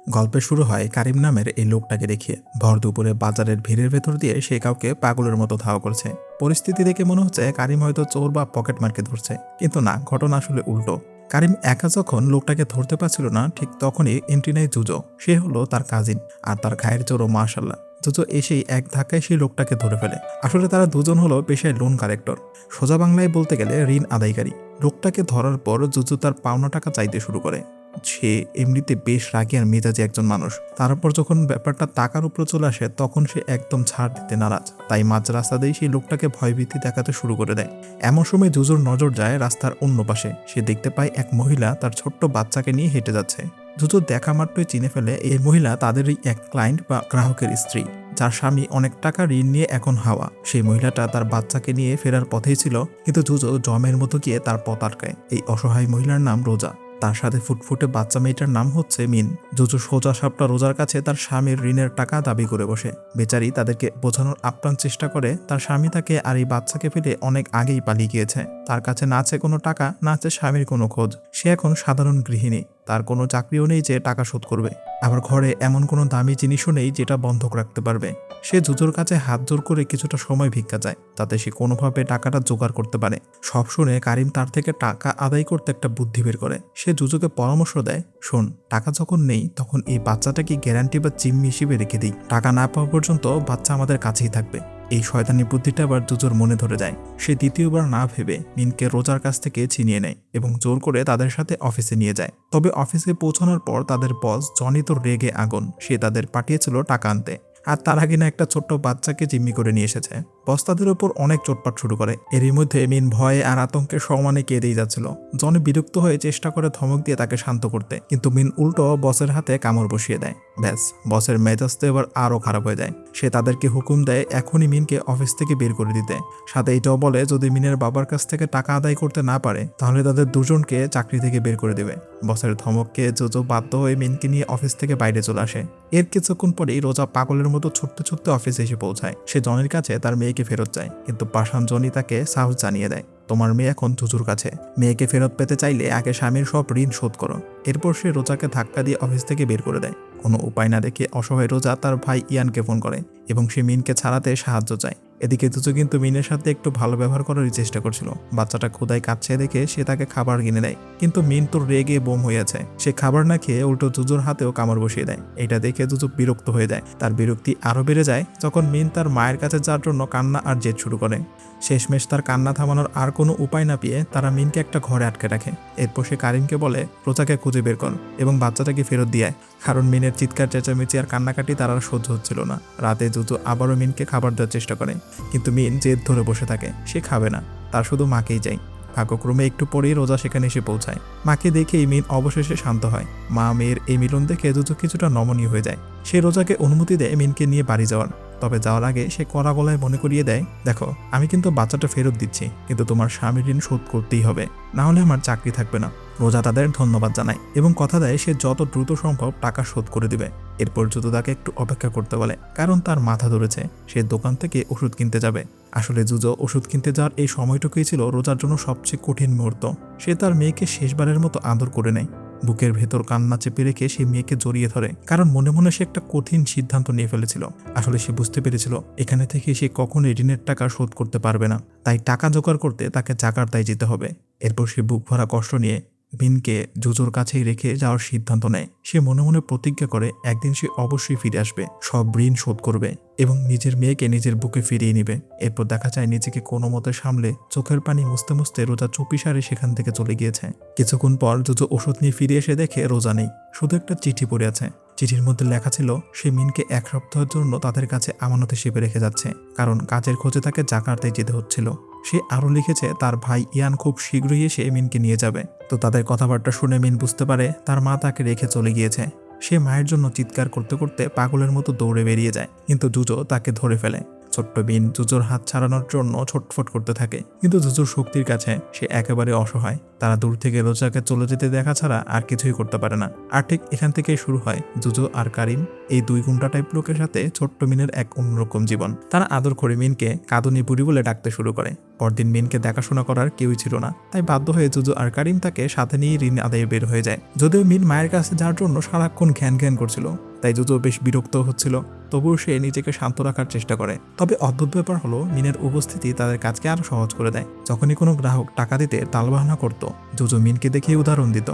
গল্পে শুরু হয় কারিম নামের এই লোকটাকে দেখিয়ে। ভর দুপুরে বাজারের ভিড়ের ভেতর দিয়ে সে কাউকে পাগলের মতো ধাওয়া করছে। পরিস্থিতি দেখে মনে হচ্ছে কারিম হয়তো চোর বা পকেটমারকে ধরছে, কিন্তু না, ঘটনা আসলে উল্টো। কারিম একা যখন লোকটাকে ধরতে পারছিল না, ঠিক তখনই এন্ট্রি নেয় জুজো। সে হলো তার কাজিন, আর তার খায়ের চোরও মাশাল্লাহ। জুজো এসেই এক ধাক্কায় সেই লোকটাকে ধরে ফেলে। আসলে তারা দুজন হলো পেশায় লোন কালেক্টর, সোজা বাংলায় বলতে গেলে ঋণ আদায়কারী। লোকটাকে ধরার পর জুজো তার পাওনা টাকা চাইতে শুরু করে। সে এমনিতে বেশ রাগী আর মেজাজি একজন মানুষ, তারপর যখন ব্যাপারটা টাকার উপরে চলে আসে তখন সে একদম ছাড় দিতে নারাজ। তাই মাঝ রাস্তা দিয়ে সেই লোকটাকে ভয়ভীতি দেখাতে শুরু করে দেয়। এমন সময় জুজোর নজর যায় রাস্তার অন্য পাশে। সে দেখতে পায় এক মহিলা তার ছোট্ট বাচ্চাকে নিয়ে হেঁটে যাচ্ছে। জুজো দেখা মাত্রই চিনে ফেলে এই মহিলা তাদেরই এক ক্লায়েন্ট বা গ্রাহকের স্ত্রী, যার স্বামী অনেক টাকা ঋণ নিয়ে এখন হাওয়া। সেই মহিলাটা তার বাচ্চাকে নিয়ে ফেরার পথেই ছিল, কিন্তু জুজো জমের মতো গিয়ে তার পথ আটকায়। এই অসহায় মহিলার নাম রোজা, তার সাথে ফুটফুটে বাচ্চা মেয়েটার নাম হচ্ছে মিন। জুজো সোজা সাপটা রোজার কাছে তার স্বামীর ঋণের টাকা দাবি করে বসে। বেচারি তাদেরকে বোঝানোর আপ্রাণ চেষ্টা করে তার স্বামী তাকে আর এই বাচ্চাকে ফেলে অনেক আগেই পালিয়ে গিয়েছে। তার কাছে না আছে কোনো টাকা, না আছে স্বামীর কোনো খোঁজ। সে এখন সাধারণ গৃহিণী, তার কোনো চাকরিও নেই যে টাকা শোধ করবে। আবার ঘরে এমন কোনো দামি জিনিসও নেই যেটা বন্ধক রাখতে পারবে। সে জুজোর কাছে হাত জোর করে কিছুটা সময় ভিক্ষা চায়, তাতে সে কোনোভাবে টাকাটা জোগাড় করতে পারে। সব শুনে কারিম তার থেকে টাকা আদায় করতে একটা বুদ্ধি বের করে। সে জুজোকে পরামর্শ দেয়, শোন, টাকা যখন নেই তখন এই বাচ্চাটাকে গ্যারান্টি বা জিম্মি হিসেবে রেখে দিই। টাকা না পাওয়া পর্যন্ত বাচ্চা আমাদের কাছেই থাকবে। এই শয়তানি বুদ্ধিটা আবার জুজোর মনে ধরে যায়। সে দ্বিতীয়বার না ভেবে মিনকে রোজার কাছ থেকে ছিনিয়ে নেয় এবং জোর করে তাদের সাথে অফিসে নিয়ে যায়। তবে অফিসে পৌঁছানোর পর তাদের বস জনি তো রেগে আগুন। সে তাদের পাঠিয়েছিল টাকা আনতে, আর তার আগে না একটা ছোট্ট বাচ্চাকে জিম্মি করে নিয়ে এসেছে। বস তাদের উপর অনেক চোটপাট শুরু করে। এরই মধ্যে মিন ভয়ে আর আতঙ্কে সমানে কেঁদেই যাচ্ছিল। জনি বিরক্ত হয়ে চেষ্টা করে ধমক দিয়ে তাকে শান্ত করতে, কিন্তু মিন উল্টো বসের হাতে কামড় বসিয়ে দেয়। ব্যাস, বসের মেজাজ তো এবার আরও খারাপ হয়ে যায়। সে তাদেরকে হুকুম দেয় এখনই মিনকে অফিস থেকে বের করে দিতে। সাথে এটাও বলে যদি মিনের বাবার কাছ থেকে টাকা আদায় করতে না পারে তাহলে তাদের দুজনকে চাকরি থেকে বের করে দেবে। বসের ধমককে জোজো বাধ্য হয়ে মিনকে নিয়ে অফিস থেকে বাইরে চলে আসে। এর কিছুক্ষণ পরেই রোজা পাগলের মতো ছুটতে ছুটতে অফিসে এসে পৌঁছায়। সে জনির কাছে তার মেয়েকে ফেরত চায়, কিন্তু পাষাণ জনি তাকে সাহস জানিয়ে দেয়, তোমার মেয়ে এখন জুজুর কাছে। মেয়েকে ফেরত পেতে চাইলে আগে স্বামীর সব ঋণ শোধ করো। এরপর সে রোজাকে ধাক্কা দিয়ে অফিস থেকে বের করে দেয়। কোনো উপায় না দেখে অসহায় রোজা তার ভাই ইয়ানকে ফোন করে এবং সে মিনকে ছাড়াতে সাহায্য চায়। এদিকে জুজো কিন্তু মিনের সাথে একটু ভালো ব্যবহার করারই চেষ্টা করছিল। বাচ্চাটা ক্ষুধায় কাঁদছে দেখে সে তাকে খাবার কিনে দেয়, কিন্তু মিন তো রেগে বোম হয়ে আছে। সে খাবার না খেয়ে উল্টো জুজোর হাতেও কামড় বসিয়ে দেয়। এটা দেখে জুজো বিরক্ত হয়ে যায়। তার বিরক্তি আরও বেড়ে যায় যখন মিন তার মায়ের কাছে যাওয়ার জন্য কান্না আর জেদ শুরু করে। শেষমেশ তার কান্না থামানোর আর কোনো উপায় না পেয়ে তারা মিনকে একটা ঘরে আটকে রাখে। এরপর সে কারিমকে বলে রোজাকে খুঁজে বের কর এবং বাচ্চাটাকে ফেরত দিয়ে আয়, কারণ মিনের চিৎকার চেঁচামেচি আর কান্নাকাটি তার আর সহ্য হচ্ছিল না। রাতে জুজো আবারও মিনকে খাবার দেওয়ার চেষ্টা করে, কিন্তু মিন জেদ ধরে বসে থাকে। সে খাবে না, তার শুধু মাকেই চাই। ভাগ্যক্রমে একটু পরেই রোজা সেখানে এসে পৌঁছায়। মাকে দেখেই মিন অবশেষে শান্ত হয়। মা মেয়ের এই মিলন দেখে জুজো কিছুটা নমনীয় হয়ে যায়। সে রোজাকে অনুমতি দেয় মিনকে নিয়ে বাড়ি যাওয়ার। তবে যাওয়ার আগে সে কড়া গলায় মনে করিয়ে দেয়, দেখো, আমি কিন্তু বাচ্চাটা ফেরত দিচ্ছি, কিন্তু তোমার স্বামীর ঋণ শোধ করতেই হবে, না হলে আমার চাকরি থাকবে না। রোজা তাদের ধন্যবাদ জানায় এবং কথা দেয় সে যত দ্রুত সম্ভব টাকা শোধ করে দিবে। এরপর জুতো তাকে একটু অপেক্ষা করতে বলে, কারণ তার মাথা ধরেছে। সে দোকান থেকে ওষুধ কিনতে যাবে। আসলে জুজো ওষুধ কিনতে যাওয়ার এই সময়টুকুই ছিল রোজার জন্য সবচেয়ে কঠিন মুহূর্ত। সে তার মেয়েকে শেষবারের মতো আদর করে নেয়। বুকের ভেতর কান্না চেপে রেখে সে মেয়েকে জড়িয়ে ধরে, কারণ মনে মনে সে একটা কঠিন সিদ্ধান্ত নিয়ে ফেলেছিল। আসলে সে বুঝতে পেরেছিল এখানে থেকে সে কখনোই ঋণের টাকা শোধ করতে পারবে না। তাই টাকা জোগাড় করতে তাকে জাকার্তায় যেতে হবে। এরপর সে বুক ভরা কষ্ট নিয়ে মিনকে জুজোর কাছেই রেখে যাওয়ার সিদ্ধান্ত নেয়। সে মনে মনে প্রতিজ্ঞা করে একদিন সে অবশ্যই ফিরে আসবে, সব ঋণ শোধ করবে এবং নিজের মেয়েকে নিজের বুকে ফিরিয়ে নিবে। এরপর দেখা যায় নিজেকে কোনো মতে সামলে চোখের পানি মুছতে মুছতে রোজা চুপিসারে সেখান থেকে চলে গিয়েছে। কিছুক্ষণ পর জুজো ওষুধ নিয়ে ফিরে এসে দেখে রোজা নেই, শুধু একটা চিঠি পড়ে আছে। চিঠির মধ্যে লেখা ছিল সে মিনকে 1 সপ্তাহের জন্য তাদের কাছে আমানত হিসেবে রেখে যাচ্ছে, কারণ কাজের খোঁজে তাকে জাকার্তায় যেতে হচ্ছিল। সে আরও লিখেছে তার ভাই ইয়ান খুব শীঘ্রই এসে মিনকে নিয়ে যাবে। তো তাদের কথাবার্তা শুনে মিন বুঝতে পারে তার মা তাকে রেখে চলে গিয়েছে। সে মায়ের জন্য চিৎকার করতে করতে পাগলের মতো দৌড়ে বেরিয়ে যায়, কিন্তু জুজো তাকে ধরে ফেলে। ছোট্ট মিন জুজোর হাত ছাড়ানোর জন্য ছটফট করতে থাকে, কিন্তু জুজোর শক্তির কাছে সে একেবারে অসহায়। তারা দূর থেকে রোজাকে চলে যেতে দেখা ছাড়া আর কিছুই করতে পারে না। আর ঠিক এখান থেকেই শুরু হয় জুজো আর কারিম এই 2 গুন্ডা টাইপ লোকের সাথে ছোট্ট মিনের এক অন্যরকম জীবন। তারা আদর করে মিনকে কাঁদুনি বুড়ি বলে ডাকতে শুরু করে। পরদিন মিনকে দেখাশোনা করার কেউই ছিল না, তাই বাধ্য হয়ে জুজু আর কারিম তাকে সাথে নিয়ে ঋণ আদায়ে বের হয়ে যায়। যদিও মিন মায়ের কাছে যাওয়ার জন্য সারাক্ষণ ঘ্যান ঘ্যান করছিল, তাই জুজু বেশ বিরক্ত হচ্ছিল। তবুও সে নিজেকে শান্ত রাখার চেষ্টা করে। তবে অদ্ভুত ব্যাপার হলো মিনের উপস্থিতি তাদের কাজকে আরো সহজ করে দেয়। যখনই কোনো গ্রাহক টাকা দিতে টালবাহানা করতো, জুজু মিনকে দেখিয়ে উদাহরণ দিত।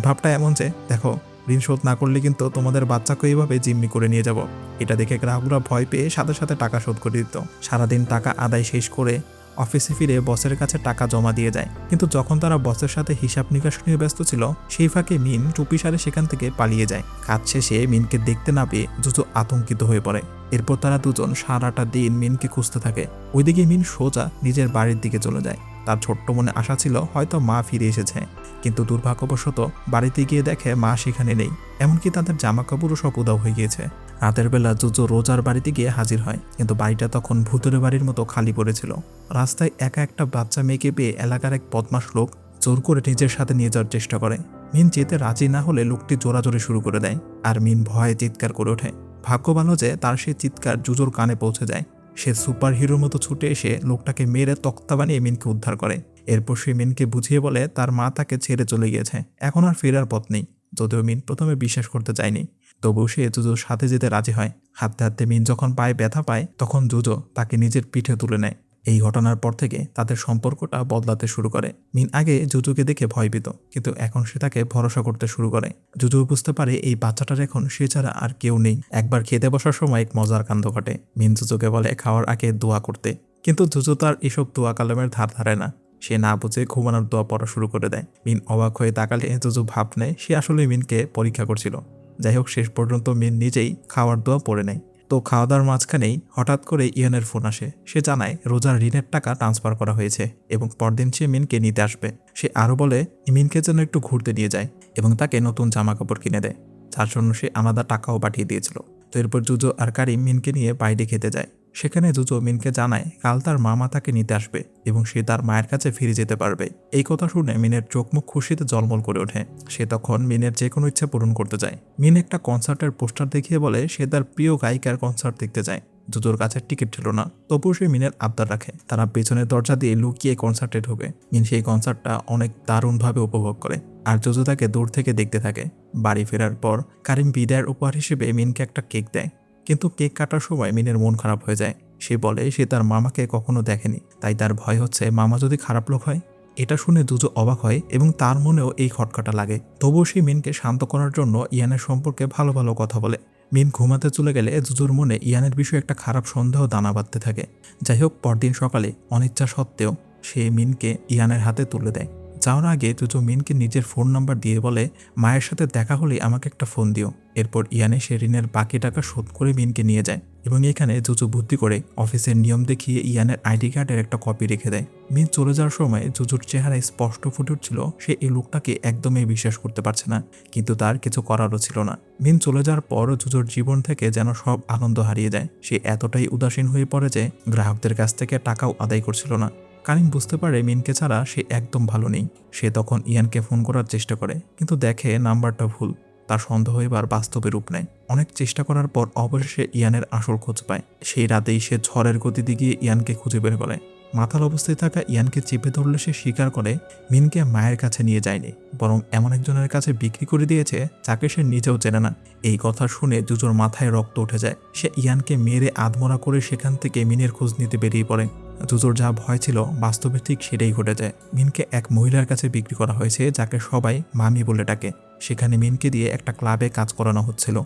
ভাবটা এমন যে, দেখো, ঋণ শোধ না করলে কিন্তু তোমাদের বাচ্চাকে এইভাবে জিম্মি করে নিয়ে যাব। এটা দেখে গ্রাহকরা ভয় পেয়ে সাথে সাথে টাকা শোধ করে দিত। সারাদিন টাকা আদায় শেষ করে অফিসে ফিরে বসের কাছে টাকা জমা দিয়ে যায়। কিন্তু যখন তারা বসের সাথে হিসাব নিকাশ নিয়ে ব্যস্ত ছিল, সেই ফাঁকে মিন চুপিসারে সেখান থেকে পালিয়ে যায়। কাজ শেষে মিনকে দেখতে না পেয়ে জুজু আতঙ্কিত হয়ে পড়ে। এরপর তারা দুজন সারাটা দিন মিনকে খুঁজতে থাকে। ওইদিকে মিন সোজা নিজের বাড়ির দিকে চলে যায়। তার ছোট্ট মনে আশা ছিল হয়তো মা ফিরে এসেছে, কিন্তু দুর্ভাগ্যবশত বাড়িতে গিয়ে দেখে মা সেখানে নেই। এমনকি তাদের জামা কাপড়ও সব উধাও হয়ে গিয়েছে। রাতের বেলা জুজু রোজার বাড়িতে গিয়ে হাজির হয়, কিন্তু বাড়িটা তখন ভূতের বাড়ির মতো খালি পড়েছিল। রাস্তায় একা একটা বাচ্চা মেয়েকে পেয়ে এলাকার এক বদমাশ লোক জোর করে নিজের সাথে নিয়ে যাওয়ার চেষ্টা করে। মিন যেতে রাজি না হলে লোকটি জোরাজোরি শুরু করে দেয়, আর মিন ভয়ে চিৎকার করে ওঠে। ভাগ্য ভালো যে তার সেই চিৎকার জুজুর কানে পৌঁছে যায়। সে সুপার হিরোর মতো ছুটে এসে লোকটাকে মেরে তক্তা বানিয়ে মিনকে উদ্ধার করে। এরপর সে মিনকে বুঝিয়ে বলে তার মা তাকে ছেড়ে চলে গিয়েছে, এখন আর ফেরার পথ নেই। যদিও মিন প্রথমে বিশ্বাস করতে চায়নি, তবুও সে জুজোর সাথে যেতে রাজি হয়। হাঁটতে হাঁটতে মিন যখন পায়ে ব্যথা পায়, তখন জুজো তাকে নিজের পিঠে তুলে নেয়। এই ঘটনার পর থেকে তাদের সম্পর্কটা বদলাতে শুরু করে। মিন আগে জুজুকে দেখে ভয় পেত, কিন্তু এখন সে তাকে ভরসা করতে শুরু করে। জুজু বুঝতে পারে এই বাচ্চাটার এখন সে ছাড়া আর কেউ নেই। একবার খেতে বসার সময় এক মজার কাণ্ড ঘটে। মিন জুজুকে বলে খাওয়ার আগে দোয়া করতে, কিন্তু জুজু তার এসব দোয়া কালামের ধার ধারে না। সে না বুঝে ঘুমানোর দোয়া পড়া শুরু করে দেয়। মিন অবাক হয়ে তাকালে জুজু ভাব নেয় সে আসলে মিনকে পরীক্ষা করছিল। যাই হোক, শেষ পর্যন্ত মিন নিজেই খাওয়ার দোয়া পড়ে নেয়। তো খাওয়া দাওয়ার মাঝখানেই হঠাৎ করে ইয়ানের ফোন আসে। সে জানায় রোজার ঋণের টাকা ট্রান্সফার করা হয়েছে এবং পরদিন সে মিনকে নিতে আসবে। সে আরও বলে মিনকে যেন একটু ঘুরতে নিয়ে যায় এবং তাকে নতুন জামা কাপড় কিনে দেয়, যার জন্য সে আলাদা টাকাও পাঠিয়ে দিয়েছিল। তো এরপর জুজো আর কারিম মিনকে নিয়ে বাইরে খেতে যায়। সেখানে জুজো মিনকে জানায় কাল তার মামা তাকে নিতে আসবে এবং সে তার মায়ের কাছে ফিরে যেতে পারবে। এই কথা শুনে মিনের চোখ মুখ খুশিতে জলমল করে ওঠে। সে তখন মিনের যে কোনো ইচ্ছা পূরণ করতে চায়। মিন একটা কনসার্টের পোস্টার দেখিয়ে বলে সে তার প্রিয় গায়িকার কনসার্ট দেখতে চায়। জুজোর কাছে টিকিট ছিল না, তবুও সে মিনের আবদার রাখে। তারা পেছনের দরজা দিয়ে লুকিয়ে কনসার্টে ঢোকে। মিন সেই কনসার্টটা অনেক দারুণভাবে উপভোগ করে, আর জুজো তাকে দূর থেকে দেখতে থাকে। বাড়ি ফেরার পর কারিম বিদায়ের উপহার হিসেবে মিনকে একটা কেক দেয়, কিন্তু কেক কাটার সময় মিনের মন খারাপ হয়ে যায়। সে বলে সে তার মামাকে কখনো দেখেনি, তাই তার ভয় হচ্ছে মামা যদি খারাপ লোক হয়। এটা শুনে জুজো অবাক হয় এবং তার মনেও এই খটকাটা লাগে। তবুও সে মিনকে শান্ত করার জন্য ইয়ানের সম্পর্কে ভালো ভালো কথা বলে। মিন ঘুমাতে চলে গেলে জুজোর মনে ইয়ানের বিষয়ে একটা খারাপ সন্দেহ দানা বাঁধতে থাকে। যাই হোক, পরদিন সকালে অনিচ্ছা সত্ত্বেও সে মিনকে ইয়ানের হাতে তুলে দেয়। যাওয়ার আগে জুজো মিনকে নিজের ফোন নাম্বার দিয়ে বলে মায়ের সাথে দেখা হলে আমাকে একটা ফোন দিও। এরপর ইয়ানে সে ঋণের বাকি টাকা শোধ করে মিনকে নিয়ে যায় এবং এখানে জুজো বুদ্ধি করে অফিসের নিয়ম দেখিয়ে ইয়ানের আইডি কার্ডের একটা কপি রেখে দেয়। মিন চলে যাওয়ার সময় জুজোর চেহারায় স্পষ্ট ফুটে উঠছিল সে এই লোকটাকে একদমই বিশ্বাস করতে পারছে না, কিন্তু তার কিছু করারও ছিল না। মিন চলে যাওয়ার পর জুজোর জীবন থেকে যেন সব আনন্দ হারিয়ে যায়। সে এতটাই উদাসীন হয়ে পড়ে যে গ্রাহকদের কাছ থেকে টাকাও আদায় করছিল না। কারিম বুঝতে পারে মিনকে ছাড়া সে একদম ভালো নেই। সে তখন ইয়ানকে ফোন করার চেষ্টা করে, কিন্তু দেখে নাম্বারটা ভুল। তার সন্দেহ এবার বাস্তবে রূপ নেয়। অনেক চেষ্টা করার পর অবশেষে ইয়ানের আসল খোঁজ পায়। সেই রাতেই সে ঝড়ের গতিতে গিয়ে ইয়ানকে খুঁজে বের করে। মাথাল অবস্থায় থাকা ইয়ানকে চেপে ধরলে সে স্বীকার করে মিনকে মায়ের কাছে নিয়ে যায়নি, বরং এমন একজনের কাছে বিক্রি করে দিয়েছে যাকে সে নিজেও চেনে না। এই কথা শুনে জুজোর মাথায় রক্ত উঠে যায়। সে ইয়ানকে মেরে আধমরা করে সেখান থেকে মিনের খোঁজ নিতে বেরিয়ে পড়ে। জুজোর যা ভয় ছিল বাস্তবে ঠিক সেটাই ঘটে যায়। মিনকে এক মহিলার কাছে বিক্রি করা হয়েছে যাকে সবাই মামি বলে ডাকে। সেখানে মিনকে দিয়ে একটা ক্লাবে কাজ করানো হচ্ছিল।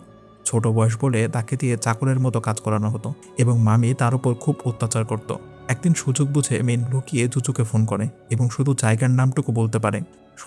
ছোট বয়স বলে তাকে দিয়ে চাকরের মতো কাজ করানো হতো এবং মামি তার উপর খুব অত্যাচার করত। একদিন সুযোগ বুঝে মিন লুকিয়ে জুজুকে ফোন করে এবং শুধু জায়গার নামটুকু বলতে পারে।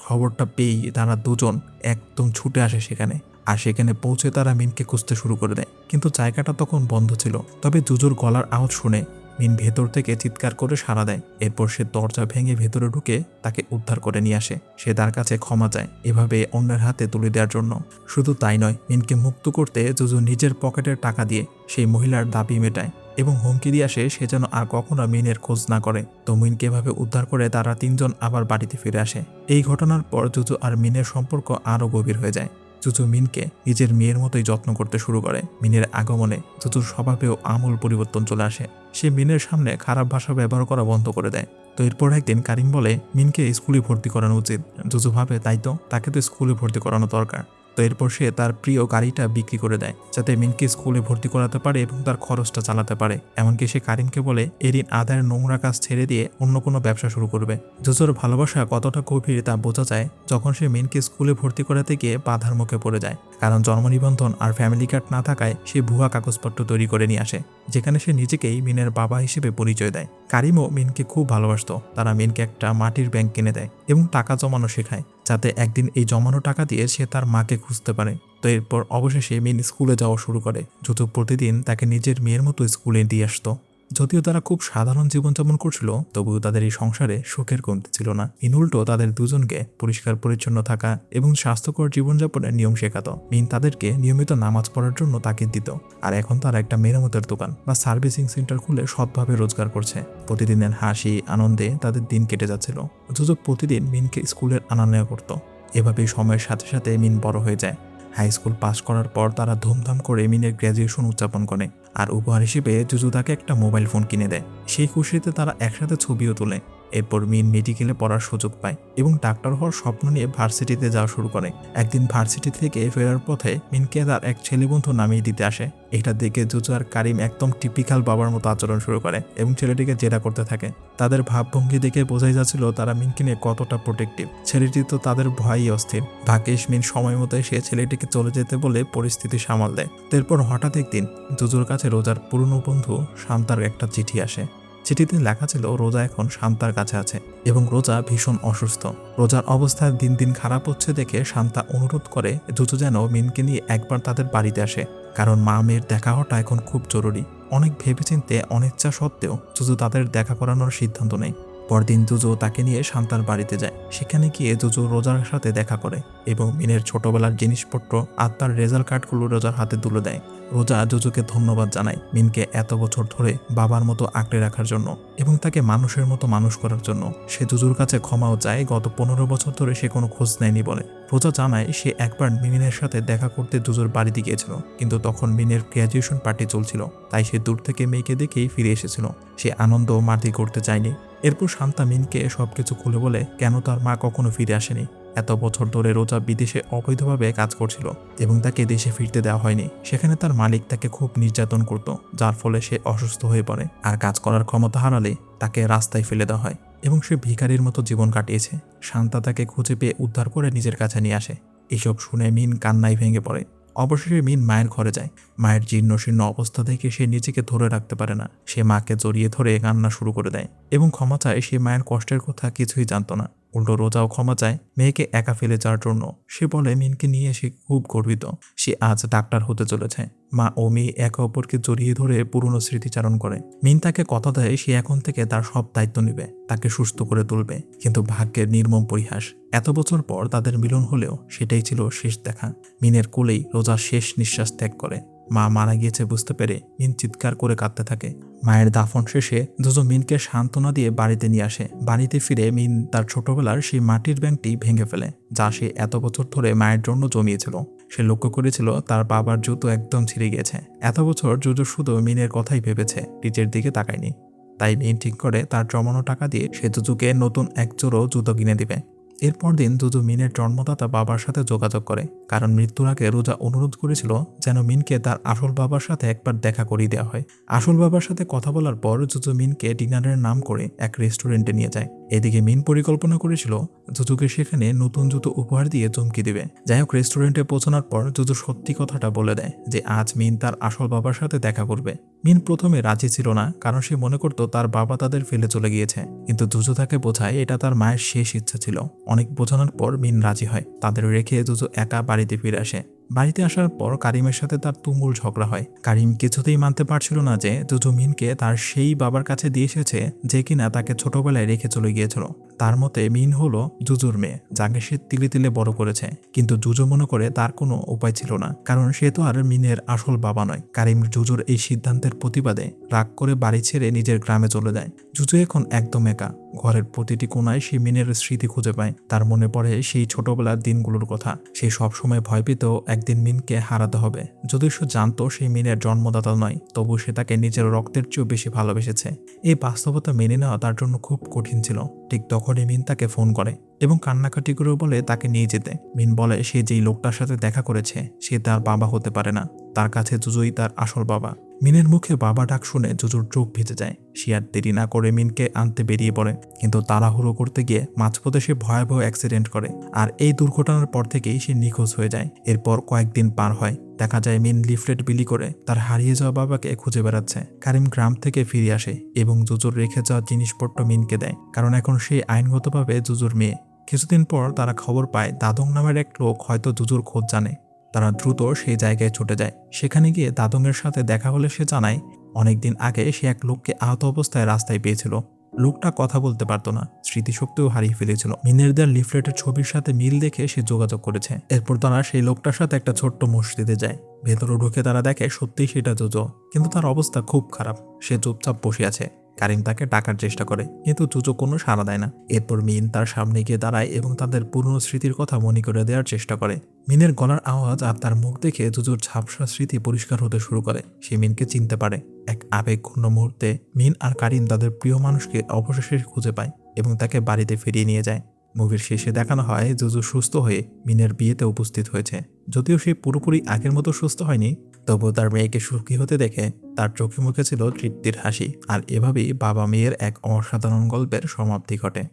খবরটা পেয়েই তারা দুজন একদম ছুটে আসে সেখানে, আর সেখানে পৌঁছে তারা মিনকে খুঁজতে শুরু করে দেয়। কিন্তু জায়গাটা তখন বন্ধ ছিল। তবে জুজুর গলার আওয়াজ শুনে মিন ভেতর থেকে চিৎকার করে সাড়া দেয়। এরপর সে দরজা ভেঙে ভেতরে ঢুকে তাকে উদ্ধার করে নিয়ে আসে। সে তার কাছে ক্ষমা চায় এভাবে অন্যের হাতে তুলে দেওয়ার জন্য। শুধু তাই নয়, মিনকে মুক্ত করতে জুজু নিজের পকেটের টাকা দিয়ে সেই মহিলার দাবি মেটায় এবং হুমকি দিয়ে আসে সে যেন আর কখনো মিনের খোঁজ না করে। তো মিনকে এভাবে উদ্ধার করে তারা তিনজন আবার বাড়িতে ফিরে আসে। এই ঘটনার পর জুজু আর মিনের সম্পর্ক আরও গভীর হয়ে যায়। জুজু মিনকে নিজের মেয়ের মতোই যত্ন করতে শুরু করে। মিনের আগমনে জুজুর স্বভাবেও আমূল পরিবর্তন চলে আসে। সে মিনের সামনে খারাপ ভাষা ব্যবহার করা বন্ধ করে দেয়। তো এরপর একদিন কারিম বলে মিনকে স্কুলে ভর্তি করানো উচিত। জুজু ভাবে তাই তো, তাকে তো স্কুলে ভর্তি করানো দরকার। তো এরপর সে তার প্রিয় গাড়িটা বিক্রি করে দেয় যাতে মিনকে স্কুলে ভর্তি করাতে পারে এবং তার খরচটা চালাতে পারে। এমনকি সে কারিমকে বলে এদিন আদায়ের নোংরা কাজ ছেড়ে দিয়ে অন্য কোনো ব্যবসা শুরু করবে। জুজুর ভালোবাসা কতটা গভীর তা বোঝা যায় যখন সে মিনকে স্কুলে ভর্তি করাতে গিয়ে বাধার মুখে পড়ে যায়। কারণ জন্ম নিবন্ধন আর ফ্যামিলি কার্ড না থাকায় সে ভুয়া কাগজপত্র তৈরি করে নিয়ে আসে, যেখানে সে নিজেকেই মিনের বাবা হিসেবে পরিচয় দেয়। কারিমও মিনকে খুব ভালোবাসত। তারা মিনকে একটা মাটির ব্যাংক কিনে দেয় এবং টাকা জমানো শেখায় যাতে একদিন এই জমানো টাকা দিয়ে সে তার মাকে খুঁজতে পারে। তো এরপর অবশেষে মিন স্কুলে যাওয়া শুরু করে। জুজু প্রতিদিন তাকে নিজের মেয়ের মতো স্কুলে দিয়ে আসতো। যদিও তারা খুব সাধারণ জীবনযাপন করছিল, তবুও তাদের এই সংসারে সুখের কমতি ছিল না। মিন উল্টো তাদের দুজনকে পরিষ্কার পরিচ্ছন্ন থাকা এবং স্বাস্থ্যকর জীবনযাপনের নিয়ম শেখাতো। মিন তাদেরকে নিয়মিত নামাজ পড়ার জন্য তাগিদ দিত। আর এখন তারা একটা মেরামতের দোকান বা সার্ভিসিং সেন্টার খুলে সৎভাবে রোজগার করছে। প্রতিদিনের হাসি আনন্দে তাদের দিন কেটে যাচ্ছিল। জুজু প্রতিদিন মিনকে স্কুলের আনা নেওয়া করতো। এভাবেই সময়ের সাথে সাথে মিন বড় হয়ে যায়। হাই স্কুল পাস করার পর তারা ধুমধাম করে মিনের গ্র্যাজুয়েশন উদযাপন করে। আর উপহার হিসেবে জুজু তাকে একটা মোবাইল ফোন কিনে দেয়। সেই খুশিতে তারা একসাথে ছবিও তোলে। এরপর মিন মেডিকেলে পড়ার সুযোগ পায় এবং ডাক্তার হওয়ার স্বপ্ন নিয়ে ভার্সিটিতে যাওয়া শুরু করে। একদিন ভার্সিটি থেকে ফেরার পথে মিনকে তার এক ছেলে বন্ধু নামিয়ে দিতে আসে। এটা দেখে জুজু আর কারিম একদম টিপিক্যাল বাবার মতো আচরণ শুরু করে এবং ছেলেটিকে জেরা করতে থাকে। তাদের ভাবভঙ্গি দেখে বোঝাই যাচ্ছিল তারা মিনকে নিয়ে কতটা প্রোটেক্টিভ। ছেলেটি তো তাদের ভয়ই অস্থির। ভাগ্যিস মিন সময় মতো সে ছেলেটিকে চলে যেতে বলে পরিস্থিতি সামাল দেয়। এরপর হঠাৎ একদিন জুজুর কাছে রোজার পুরনো বন্ধু শান্তার একটা চিঠি আসে। চিঠিতে লেখা ছিল রোজা এখন শান্তার কাছে আছে এবং রোজা ভীষণ অসুস্থ। রোজার অবস্থা দিন দিন খারাপ হচ্ছে দেখে শান্তা অনুরোধ করে জুজু যেন মিনকে নিয়ে একবার তাদের বাড়িতে আসে, কারণ মা মেয়ের দেখা হওয়াটা এখন খুব জরুরি। অনেক ভেবেচিন্তে অনিচ্ছা সত্ত্বেও জুজু তাদের দেখা করানোর সিদ্ধান্ত নেয়। পরদিন জুজু তাকে নিয়ে শান্তার বাড়িতে যায়। সেখানে গিয়ে জুজু রোজার সাথে দেখা করে এবং মিনের ছোটবেলার জিনিসপত্র আর তার রেজাল্ট কার্ডগুলো রোজার হাতে তুলে দেয়। রোজা জুজুকে ধন্যবাদ জানায় মিনকে এত বছর ধরে বাবার মতো আঁকড়ে রাখার জন্য এবং তাকে মানুষের মতো মানুষ করার জন্য। সে জুজুর কাছে ক্ষমাও চায় গত 15 বছর ধরে সে কোনো খোঁজ নেয়নি বলে। রোজা জানায় সে একবার মিনের সাথে দেখা করতে জুজুর বাড়িতে গিয়েছিল, কিন্তু তখন মিনের গ্র্যাজুয়েশন পার্টি চলছিল, তাই সে দূর থেকে মেয়েকে দেখেই ফিরে এসেছিল। সে আনন্দ মাটি করতে চায়নি। এরপর শান্তা মিনকে সবকিছু খুলে বলে কেন তার মা কখনো ফিরে আসেনি। এত বছর ধরে রোজা বিদেশে অবৈধভাবে কাজ করছিল এবং তাকে দেশে ফিরতে দেওয়া হয়নি। সেখানে তার মালিক তাকে খুব নির্যাতন করত, যার ফলে সে অসুস্থ হয়ে পড়ে। আর কাজ করার ক্ষমতা হারালে তাকে রাস্তায় ফেলে দেওয়া হয় এবং সে ভিখারির মতো জীবন কাটিয়েছে। শান্তা তাকে খুঁজে পেয়ে উদ্ধার করে নিজের কাছে নিয়ে আসে। এসব শুনে মিন কান্নায় ভেঙে পড়ে। অবশেষে মিন মায়ের ঘরে যায়। মায়ের জীর্ণ শীর্ণ অবস্থা দেখে সে নিজেকে ধরে রাখতে পারে না। সে মাকে জড়িয়ে ধরে কান্না শুরু করে দেয় এবং ক্ষমা চায়। সে মায়ের কষ্টের কথা কিছুই জানত না। উল্টো রোজাও ক্ষমা চায় মেয়েকে একা ফেলে যাওয়ার জন্য। সে বলে মিনকে নিয়ে সে খুব গর্বিত। সে আজ ডাক্তার হতে চলেছে। মা ও মেয়ে একে অপরকে জড়িয়ে ধরে পুরনো স্মৃতিচারণ করে। মিন তাকে কথা দেয় সে এখন থেকে তার সব দায়িত্ব নেবে, তাকে সুস্থ করে তুলবে। কিন্তু ভাগ্যের নির্মম পরিহাস, এত বছর পর তাদের মিলন হলেও সেটাই ছিল শেষ দেখা। মিনের কোলেই রোজা শেষ নিঃশ্বাস ত্যাগ করে। মা মারা গিয়েছে বুঝতে পেরে মিন চিৎকার করে কাঁদতে থাকে। মায়ের দাফন শেষে জুজু মিনকে সান্ত্বনা দিয়ে বাড়িতে নিয়ে আসে। বাড়িতে ফিরে মিন তার ছোটবেলার সেই মাটির ব্যাংকটি ভেঙে ফেলে, যা সে এত বছর ধরে মায়ের জন্য জমিয়েছিল। সে লক্ষ্য করেছিল তার বাবার জুতো একদম ছিঁড়ে গিয়েছে। এত বছর জুজু শুধু মিনের কথাই ভেবেছে, নিজের দিকে তাকায়নি। তাই মিন ঠিক করে তার জমানো টাকা দিয়ে সে জুজুকে নতুন এক জোড়ো জুতো কিনে দিবে। এরপর দিন জুজু মিনের জন্মদাতা বাবার সাথে যোগাযোগ করে, কারণ মৃত্যুর আগে রোজা অনুরোধ করেছিল যেন মিনকে তার আসল বাবার সাথে একবার দেখা করিয়ে দেওয়া হয়। আসল বাবার সাথে কথা বলার পর জুজু মিনকে ডিনারের নাম করে এক রেস্টুরেন্টে নিয়ে যায়। এদিকে মিন পরিকল্পনা করেছিল জুজুকে সেখানে নতুন জুতো উপহার দিয়ে চমকে দিবে। যাই হোক, রেস্টুরেন্টে পৌঁছানোর পর জুজু সত্যি কথাটা বলে দেয় যে আজ মিন তার আসল বাবার সাথে দেখা করবে। মিন প্রথমে রাজি ছিল না, কারণ সে মনে করত তার বাবা তাদের ফেলে চলে গিয়েছে। কিন্তু জুজু তাকে বোঝায় এটা তার মায়ের শেষ ইচ্ছা ছিল। অনেক বোঝানোর পর মিন রাজি হয়। তাদের রেখে জুজু একা বাড়িতে ফিরে আসে। বাড়িতে আসার পর কারিমের সাথে তার তুমুল ঝগড়া হয়। কারিম কিছুতেই মানতে পারছিল না যে জুজু মিনকে তার সেই বাবার কাছে দিয়ে এসেছে যে কিনা তাকে ছোটবেলায় রেখে চলে গিয়েছিল। তার মতে মিন হলো জুজুর মেয়ে, যাকে সে তিলে তিলে বড় করেছে। কিন্তু জুজু মনে করে তার কোনো উপায় ছিল না, কারণ সে তো আর মিনের আসল বাবা নয়। কারিম জুজুর এই সিদ্ধান্তের প্রতিবাদে রাগ করে বাড়ি ছেড়ে নিজের গ্রামে চলে যায়। জুজু এখন একদম একা। ঘরের প্রতিটি কোণায় সে মিনের স্মৃতি খুঁজে পায়। তার মনে পড়ে সেই ছোটবেলার দিনগুলোর কথা। সে সবসময় ভয় পেত একদিন মিনকে হারাতে হবে। যদিও সে জানতো সেই মিনের জন্মদাতা নয়, তবু সে তাকে নিজের রক্তের চেয়েও বেশি ভালোবেসেছে। এই বাস্তবতা মেনে নেওয়া তার জন্য খুব কঠিন ছিল। ঠিক তখনই মিন তাকে ফোন করে এবং কান্নাকাটি করে বলে তাকে নিয়ে যেতে। মিন বলে সে যেই লোকটার সাথে দেখা করেছে সে তার বাবা হতে পারে না, তার কাছে জুজুই তার আসল বাবা। মিনের মুখে বাবা ডাক শুনে জুজুর চোখ ভিজে যায়। সে আর দেরি না করে মিনকে আনতে বেরিয়ে পড়ে, কিন্তু তাড়াহুড়ো করতে গিয়ে মাঝপথে সে ভয়াবহ অ্যাক্সিডেন্ট করে। আর এই দুর্ঘটনার পর থেকেই সে নিখোঁজ হয়ে যায়। এরপর কয়েকদিন পার হয়, দেখা যায় মিন লিফলেট বিলি করে তার হারিয়ে যাওয়া বাবাকে খুঁজে বেড়াচ্ছে। কারিম গ্রাম থেকে ফিরে আসে এবং জুজুর রেখে যাওয়া জিনিসপত্র মিনকে দেয়, কারণ এখন সে আইনগতভাবে জুজুর মেয়ে। কিছুদিন পর তারা খবর পায় দাদং নামের এক লোক হয়তো জুজুর খোঁজ জানে। তারা দ্রুত সেই জায়গায় ছুটে যায়। সেখানে গিয়ে দাদংয়ের সাথে দেখা হলে সে জানায় অনেকদিন আগে সে এক লোককে আহত অবস্থায় রাস্তায় পেয়েছিল। লোকটা কথা বলতে পারতো না, স্মৃতিশক্তিও হারিয়ে ফেলেছিল। মিনের দেওয়ার লিফলেটের ছবির সাথে মিল দেখে সে যোগাযোগ করেছে। এরপর তারা সেই লোকটার সাথে একটা ছোট্ট মসজিদে যায়। ভেতরে ঢুকে তারা দেখে সত্যিই সেটা জুজো, কিন্তু তার অবস্থা খুব খারাপ। সে চুপচাপ বসে আছে। কারিম তাকে ডাকার চেষ্টা করে, কিন্তু জুজো কোনো সাড়া দেয় না। এরপর মিন তার সামনে গিয়ে দাঁড়ায় এবং তাদের পুরনো স্মৃতির কথা মনে করে দেওয়ার চেষ্টা করে। মিনের গলার আওয়াজ আর তার মুখ দেখে জুজোর ঝাপসা স্মৃতি পরিষ্কার হতে শুরু করে। সে মিনকে চিনতে পারে। এক আবেগঘন মুহূর্তে মিন আর কারিম তাদের প্রিয় মানুষকে অবশেষে খুঁজে পায় এবং তাকে বাড়িতে ফিরিয়ে নিয়ে যায়। মুভির শেষে দেখানো হয় জুজু সুস্থ হয়ে মিনের বিয়েতে উপস্থিত হয়েছে। যদিও সে পুরোপুরি আগের মতো সুস্থ হয়নি, তবুও তার মেয়েকে সুখী হতে দেখে তার চোখে মুখে ছিল তৃপ্তির হাসি। আর এভাবেই বাবা মেয়ের এক অসাধারণ গল্পের সমাপ্তি ঘটে।